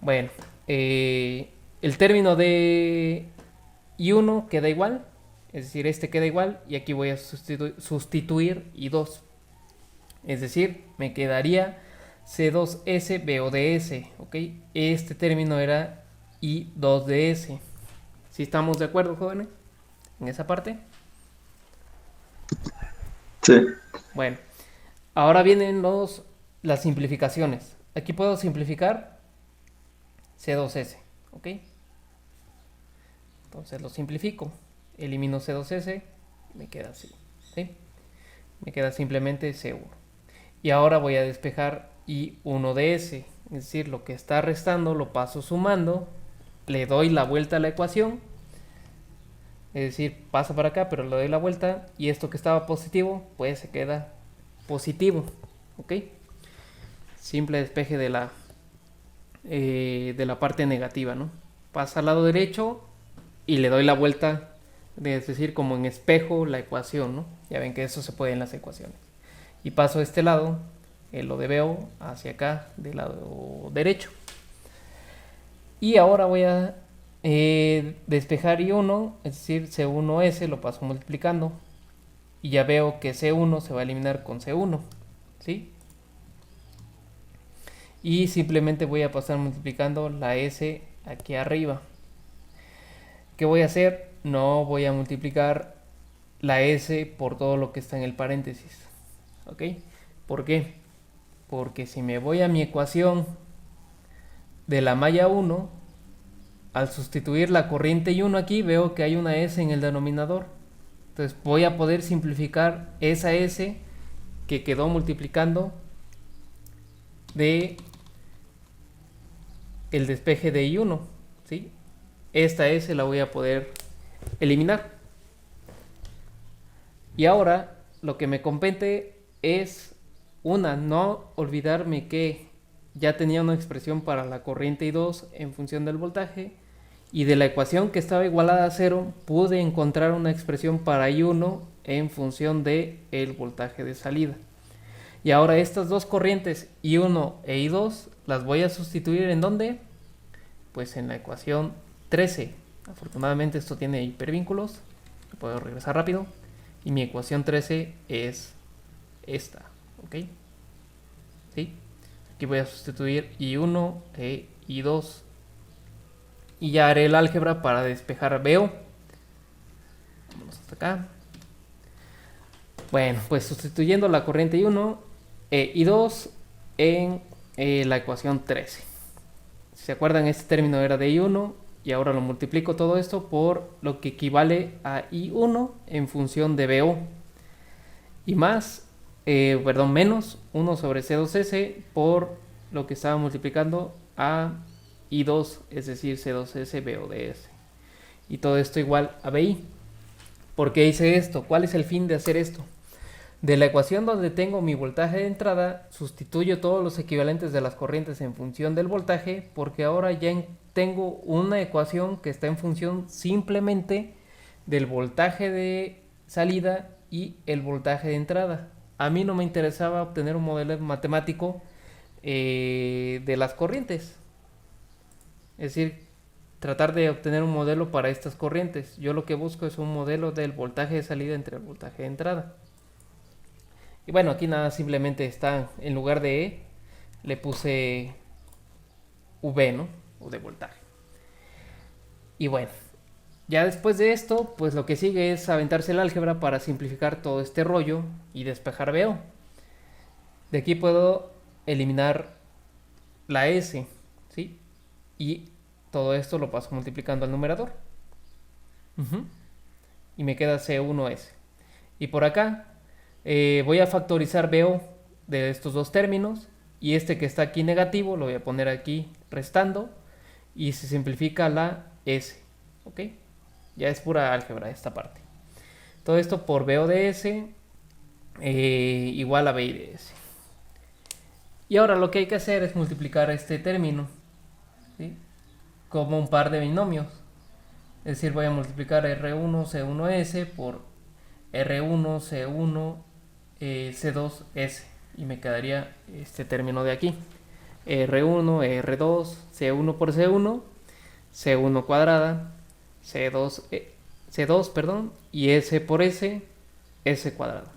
Bueno, el término de I1 queda igual, es decir, este queda igual y aquí voy a sustituir I2. Es decir, me quedaría C2S BODS, ¿ok? Este término era I2DS. ¿Sí estamos de acuerdo, jóvenes? En esa parte. Sí. Bueno, ahora vienen las simplificaciones. Aquí puedo simplificar C2S, ¿ok? Entonces lo simplifico. Elimino C2S, me queda así, ¿sí? Me queda simplemente C1. Y ahora voy a despejar I1DS, es decir, lo que está restando lo paso sumando, le doy la vuelta a la ecuación, es decir, pasa para acá, pero le doy la vuelta y esto que estaba positivo, pues se queda positivo, ¿ok? Simple despeje de la parte negativa, ¿no? Pasa al lado derecho y le doy la vuelta, es decir, como en espejo la ecuación, ¿no? Ya ven que eso se puede en las ecuaciones. Y paso a este lado, lo de BO hacia acá, del lado derecho. Y ahora voy a despejar I1, es decir, C1S, lo paso multiplicando. Y ya veo que C1 se va a eliminar con C1, ¿sí? Y simplemente voy a pasar multiplicando la S aquí arriba. ¿Qué voy a hacer? No voy a multiplicar la S por todo lo que está en el paréntesis. ¿Ok? ¿Por qué? Porque si me voy a mi ecuación de la malla 1, al sustituir la corriente I1 aquí, veo que hay una S en el denominador. Entonces voy a poder simplificar esa S que quedó multiplicando de el despeje de I1, ¿sí? Esta S la voy a poder eliminar. Y ahora lo que me compete es no olvidarme que ya tenía una expresión para la corriente I2 en función del voltaje y de la ecuación que estaba igualada a 0 pude encontrar una expresión para I1 en función de el voltaje de salida. Y ahora estas dos corrientes I1 e I2 las voy a sustituir ¿en dónde? Pues en la ecuación 13. Afortunadamente esto tiene hipervínculos, puedo regresar rápido. Y mi ecuación 13 es esta, ¿ok? ¿Sí? Aquí voy a sustituir I1 e I2. Y ya haré el álgebra para despejar BO. Vamos hasta acá. Bueno, pues sustituyendo la corriente I1 e I2 en la ecuación 13. Si se acuerdan, este término era de I1 y ahora lo multiplico todo esto por lo que equivale a I1 en función de BO. Y más, menos 1 sobre C2S por lo que estaba multiplicando a I2, es decir, C2S BODS. Y todo esto igual a BI. ¿Por qué hice esto? ¿Cuál es el fin de hacer esto? De la ecuación donde tengo mi voltaje de entrada, sustituyo todos los equivalentes de las corrientes en función del voltaje, porque ahora ya tengo una ecuación que está en función simplemente del voltaje de salida y el voltaje de entrada. A mí no me interesaba obtener un modelo matemático de las corrientes. Es decir, tratar de obtener un modelo para estas corrientes. Yo lo que busco es un modelo del voltaje de salida entre el voltaje de entrada. Y bueno, aquí nada, simplemente está, en lugar de E, le puse V, ¿no? O de voltaje. Y bueno, ya después de esto, pues lo que sigue es aventarse el álgebra para simplificar todo este rollo y despejar BO. De aquí puedo eliminar la S, ¿sí? Y todo esto lo paso multiplicando al numerador. Y me queda C1S. Y por acá voy a factorizar BO de estos dos términos. Y este que está aquí negativo lo voy a poner aquí restando. Y se simplifica la S. ¿Ok? Ya es pura álgebra esta parte. Todo esto por BO de S igual a BI de S. Y ahora lo que hay que hacer es multiplicar este término, ¿sí? como un par de binomios. Es decir, voy a multiplicar R1C1S por R1C1 C2S y me quedaría este término de aquí. R1, R2, C1 por C1, C1 cuadrada, C2, perdón, y S por S, S cuadrada.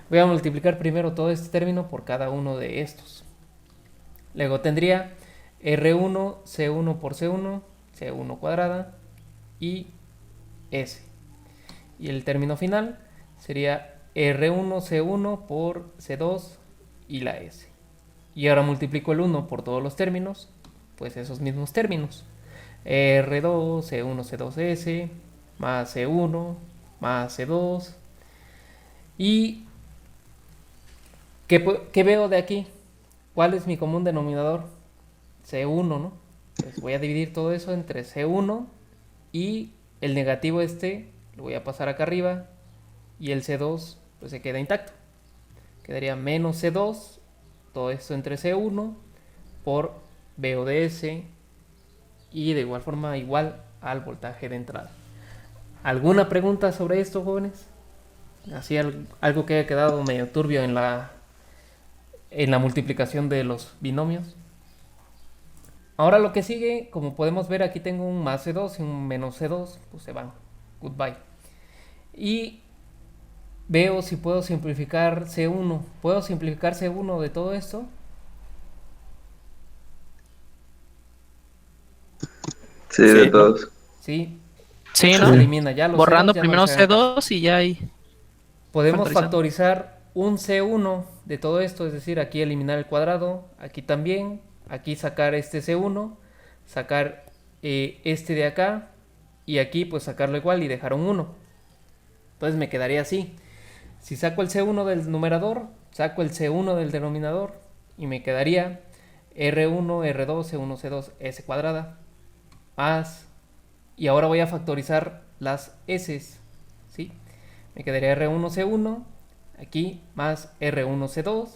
Voy a multiplicar primero todo este término por cada uno de estos. Luego tendría R1, C1 por C1, C1 cuadrada y S. Y el término final sería R1, C1 por C2 y la S. Y ahora multiplico el 1 por todos los términos, pues esos mismos términos. R2, C1, C2S, más C1, más C2. ¿Y qué veo de aquí? ¿Cuál es mi común denominador? C1, ¿no? Pues voy a dividir todo eso entre C1 y el negativo lo voy a pasar acá arriba y el C2 pues se queda intacto. Quedaría menos C2, todo esto entre C1 por VO de S y de igual forma igual al voltaje de entrada. ¿Alguna pregunta sobre esto, jóvenes? Así algo que haya quedado medio turbio en la multiplicación de los binomios. Ahora lo que sigue, como podemos ver, aquí tengo un más C2 y un menos C2, pues se van. Goodbye. Y veo si puedo simplificar C1. ¿Puedo simplificar C1 de todo esto? Sí, de todos. Sí. Sí, Esto ¿no? se elimina ya. Los Borrando ceros ya no primero se hagan caso. C2 y ya ahí. Podemos Factorizando. factorizar un C1 de todo esto, es decir, aquí eliminar el cuadrado, aquí también, aquí sacar este C1, sacar este de acá y aquí pues sacarlo igual y dejar un 1. Entonces me quedaría así. Si saco el C1 del numerador, saco el C1 del denominador y me quedaría R1, R2, C1, C2, S cuadrada más. Y ahora voy a factorizar las S, ¿sí? Me quedaría R1C1, aquí más R1C2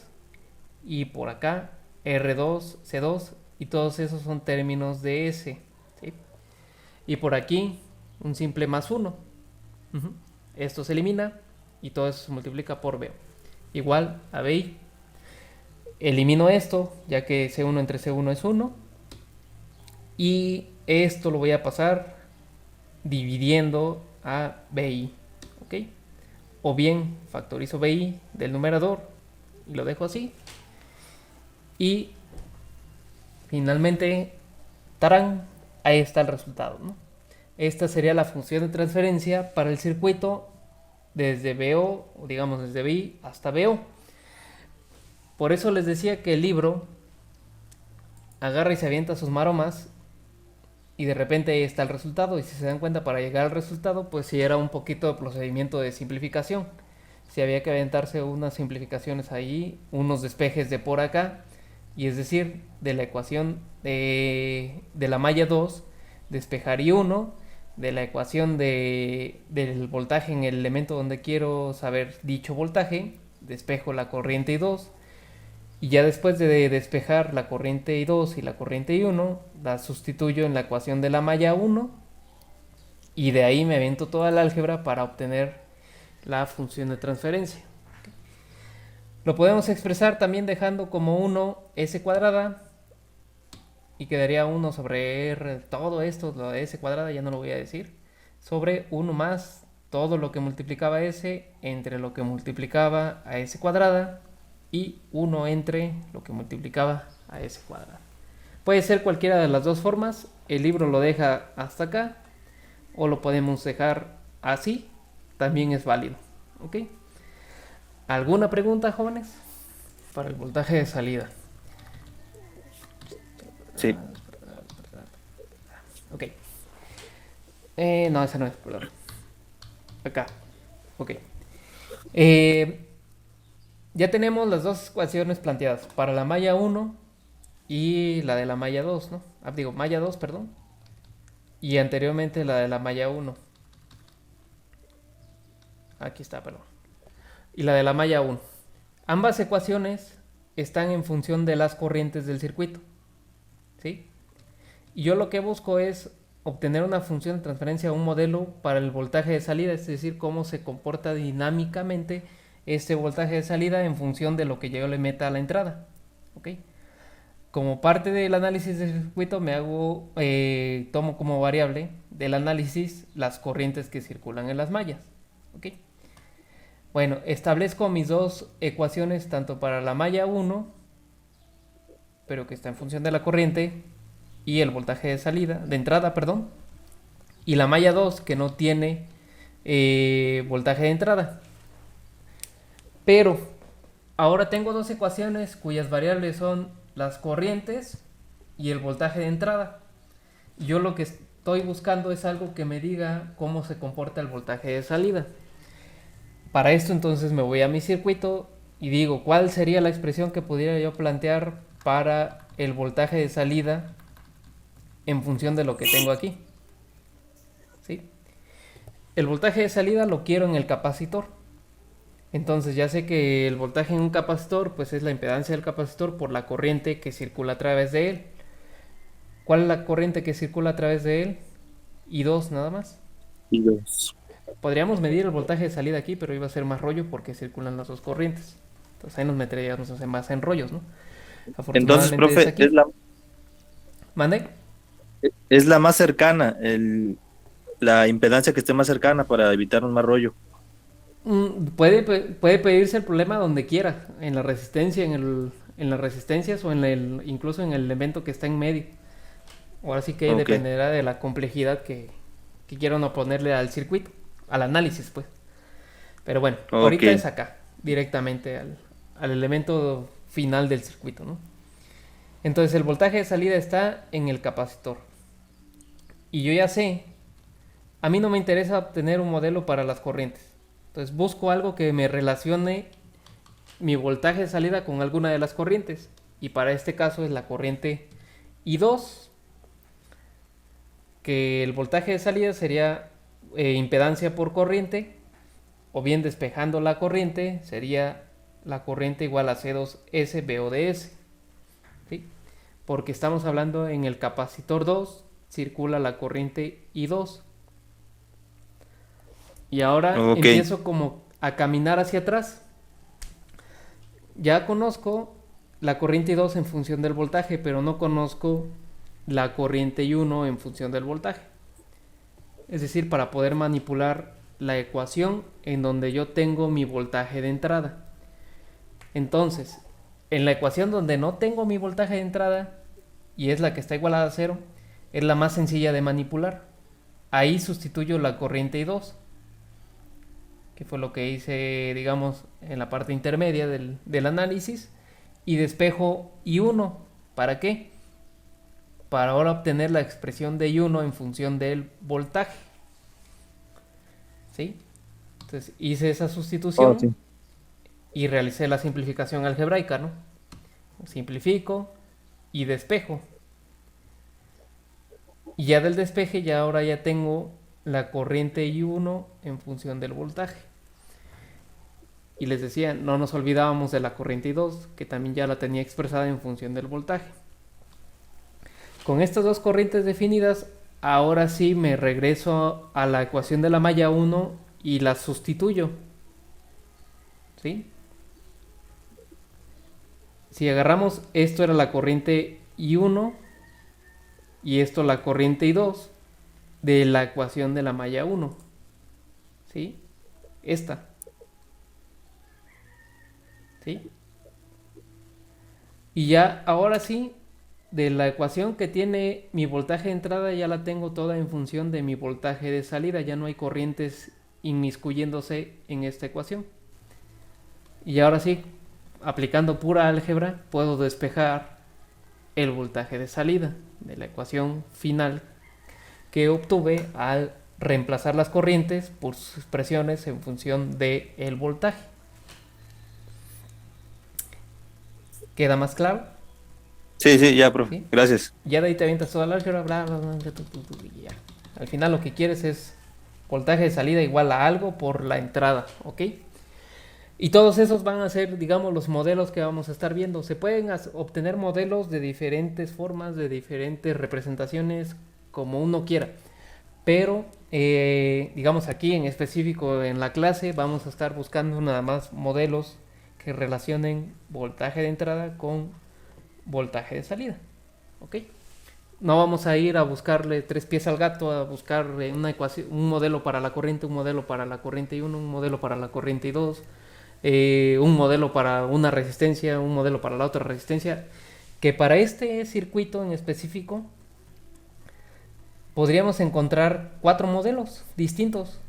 y por acá R2C2 y todos esos son términos de S, ¿sí? Y por aquí un simple más 1. Esto se elimina y todo eso se multiplica por B. Igual a BI. Elimino esto ya que C1 entre C1 es 1 y esto lo voy a pasar dividiendo a BI, ¿ok? O bien factorizo BI del numerador y lo dejo así. Y finalmente, ¡tarán! Ahí está el resultado, ¿no? Esta sería la función de transferencia para el circuito desde BO, o digamos desde BI hasta BO. Por eso les decía que el libro agarra y se avienta sus maromas y de repente ahí está el resultado. Y si se dan cuenta, para llegar al resultado, pues sí era un poquito de procedimiento de simplificación. Si había que aventarse unas simplificaciones ahí, unos despejes de por acá. Y es decir, de la ecuación de la malla 2, despejar I1, de la ecuación del voltaje en el elemento donde quiero saber dicho voltaje, despejo la corriente I2. Y ya después de despejar la corriente I2 y la corriente I1, las sustituyo en la ecuación de la malla 1 y de ahí me avento toda la álgebra para obtener la función de transferencia. Lo podemos expresar también dejando como 1 S cuadrada y quedaría 1 sobre R, todo esto, lo de S cuadrada ya no lo voy a decir, sobre 1 más todo lo que multiplicaba S entre lo que multiplicaba a S cuadrada y 1 entre lo que multiplicaba a S cuadrada. Puede ser cualquiera de las dos formas, el libro lo deja hasta acá o lo podemos dejar así, también es válido, ¿ok? ¿Alguna pregunta, jóvenes? Para el voltaje de salida. Sí. Ok. No, esa no es, perdón. Acá. Ok. Ya tenemos las dos ecuaciones planteadas. Para la malla 1 y la de la malla 2, ¿no? Digo, malla 2, perdón. Y anteriormente la de la malla 1. Aquí está, perdón. Y la de la malla 1. Ambas ecuaciones están en función de las corrientes del circuito, ¿sí? Y yo lo que busco es obtener una función de transferencia, un modelo para el voltaje de salida, es decir, cómo se comporta dinámicamente este voltaje de salida en función de lo que yo le meta a la entrada. ¿Ok? Como parte del análisis del circuito tomo como variable del análisis las corrientes que circulan en las mallas. ¿Ok? Bueno, establezco mis dos ecuaciones tanto para la malla 1, pero que está en función de la corriente, y el voltaje de salida, de entrada, perdón, y la malla 2 que no tiene voltaje de entrada. Pero ahora tengo dos ecuaciones cuyas variables son las corrientes y el voltaje de entrada. Yo lo que estoy buscando es algo que me diga cómo se comporta el voltaje de salida. Para esto entonces me voy a mi circuito y digo cuál sería la expresión que pudiera yo plantear para el voltaje de salida en función de lo que tengo aquí. ¿Sí? El voltaje de salida lo quiero en el capacitor. Entonces ya sé que el voltaje en un capacitor pues es la impedancia del capacitor por la corriente que circula a través de él. ¿Cuál es la corriente que circula a través de él? I2 nada más. I2. Podríamos medir el voltaje de salida aquí, pero iba a ser más rollo porque circulan las dos corrientes. Entonces ahí nos meteríamos más en rollos, ¿no? Entonces, profe, ¿Mande? Es la más cercana, la impedancia que esté más cercana para evitarnos más rollo. Puede pedirse el problema donde quiera, en la resistencia, en las resistencias o incluso en el elemento que está en medio. Ahora sí que dependerá de la complejidad que quieran oponerle al circuito, al análisis, pues. Pero bueno, ahorita es acá, directamente al elemento final del circuito, ¿no? Entonces el voltaje de salida está en el capacitor. Y yo ya sé, a mí no me interesa obtener un modelo para las corrientes. Entonces busco algo que me relacione mi voltaje de salida con alguna de las corrientes. Y para este caso es la corriente I2, que el voltaje de salida sería impedancia por corriente, o bien despejando la corriente, sería la corriente igual a C2S BODS. ¿Sí? Porque estamos hablando en el capacitor 2, circula la corriente I2. Y ahora empiezo como a caminar hacia atrás. Ya conozco la corriente I2 en función del voltaje, pero no conozco la corriente I1 en función del voltaje. Es decir, para poder manipular la ecuación en donde yo tengo mi voltaje de entrada. Entonces, en la ecuación donde no tengo mi voltaje de entrada, y es la que está igualada a 0, es la más sencilla de manipular. Ahí sustituyo la corriente I2, que fue lo que hice, digamos, en la parte intermedia del análisis, y despejo I1. ¿Para qué? Para ahora obtener la expresión de I1 en función del voltaje. ¿Sí? Entonces hice esa sustitución y realicé la simplificación algebraica, ¿no? Simplifico y despejo. Y ya del despeje ahora ya tengo la corriente I1 en función del voltaje. Y les decía, no nos olvidábamos de la corriente I2, que también ya la tenía expresada en función del voltaje. Con estas dos corrientes definidas, ahora sí me regreso a la ecuación de la malla 1 y la sustituyo. ¿Sí? Si agarramos, esto era la corriente I1 y esto la corriente I2 de la ecuación de la malla 1. ¿Sí? Esta. ¿Sí? Y ya, ahora sí, de la ecuación que tiene mi voltaje de entrada ya la tengo toda en función de mi voltaje de salida. Ya no hay corrientes inmiscuyéndose en esta ecuación. Y ahora sí, aplicando pura álgebra, puedo despejar el voltaje de salida de la ecuación final que obtuve al reemplazar las corrientes por sus expresiones en función del voltaje. ¿Queda más claro? Sí, ya, profe. ¿Sí? Gracias. Ya de ahí te avientas toda la álgebra, bla, bla, bla, ya. Al final lo que quieres es voltaje de salida igual a algo por la entrada, ¿ok? Y todos esos van a ser, digamos, los modelos que vamos a estar viendo. Se pueden obtener modelos de diferentes formas, de diferentes representaciones, como uno quiera. Pero, digamos, aquí en específico en la clase vamos a estar buscando nada más modelos que relacionen voltaje de entrada con voltaje de salida. ¿Ok? No vamos a ir a buscarle tres pies al gato, a buscar una ecuación, un modelo para la corriente, un modelo para la corriente 1, un modelo para la corriente 2, un modelo para una resistencia, un modelo para la otra resistencia, que para este circuito en específico podríamos encontrar 4 modelos distintos.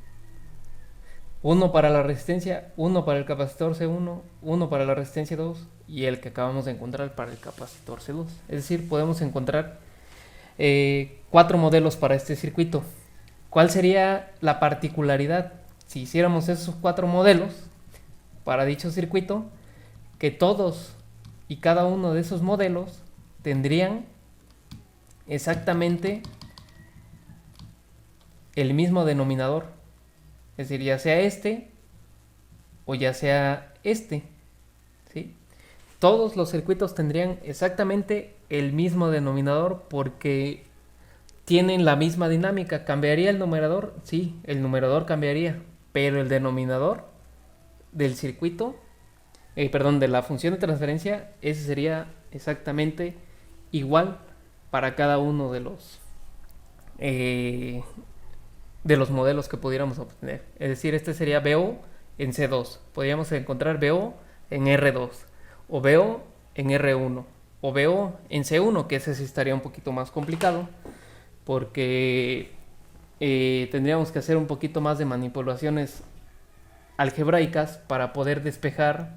Uno para la resistencia, uno para el capacitor C1, uno para la resistencia 2 y el que acabamos de encontrar para el capacitor C2. Es decir, podemos encontrar 4 modelos para este circuito. ¿Cuál sería la particularidad si hiciéramos esos 4 modelos para dicho circuito? Que todos y cada uno de esos modelos tendrían exactamente el mismo denominador. Es decir, ya sea este o ya sea este, ¿sí? Todos los circuitos tendrían exactamente el mismo denominador porque tienen la misma dinámica. ¿Cambiaría el numerador? Sí, el numerador cambiaría, pero el denominador del circuito, de la función de transferencia, ese sería exactamente igual para cada uno de los modelos que pudiéramos obtener. Es decir, este sería BO en C2. Podríamos encontrar BO en R2, o BO en R1, o BO en C1, que ese sí estaría un poquito más complicado, porque tendríamos que hacer un poquito más de manipulaciones algebraicas para poder despejar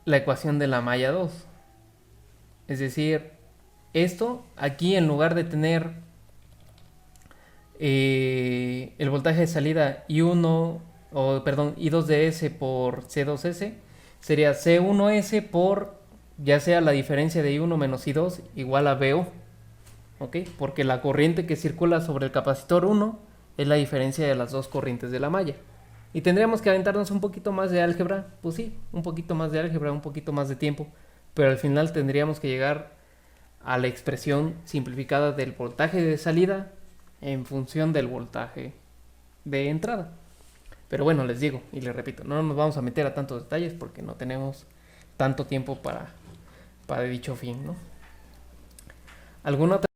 la ecuación de la malla 2. Es decir, esto aquí, en lugar de tener el voltaje de salida I2 de S por C2S, sería C1S por ya sea la diferencia de I1 menos I2 igual a BO. ¿Ok? Porque la corriente que circula sobre el capacitor 1 es la diferencia de las dos corrientes de la malla. Y tendríamos que aventarnos un poquito más de álgebra. Pues sí, un poquito más de álgebra, un poquito más de tiempo. Pero al final tendríamos que llegar a la expresión simplificada del voltaje de salida en función del voltaje de entrada. Pero bueno, les digo y les repito, no nos vamos a meter a tantos detalles porque no tenemos tanto tiempo para dicho fin, ¿no? ¿Alguna otra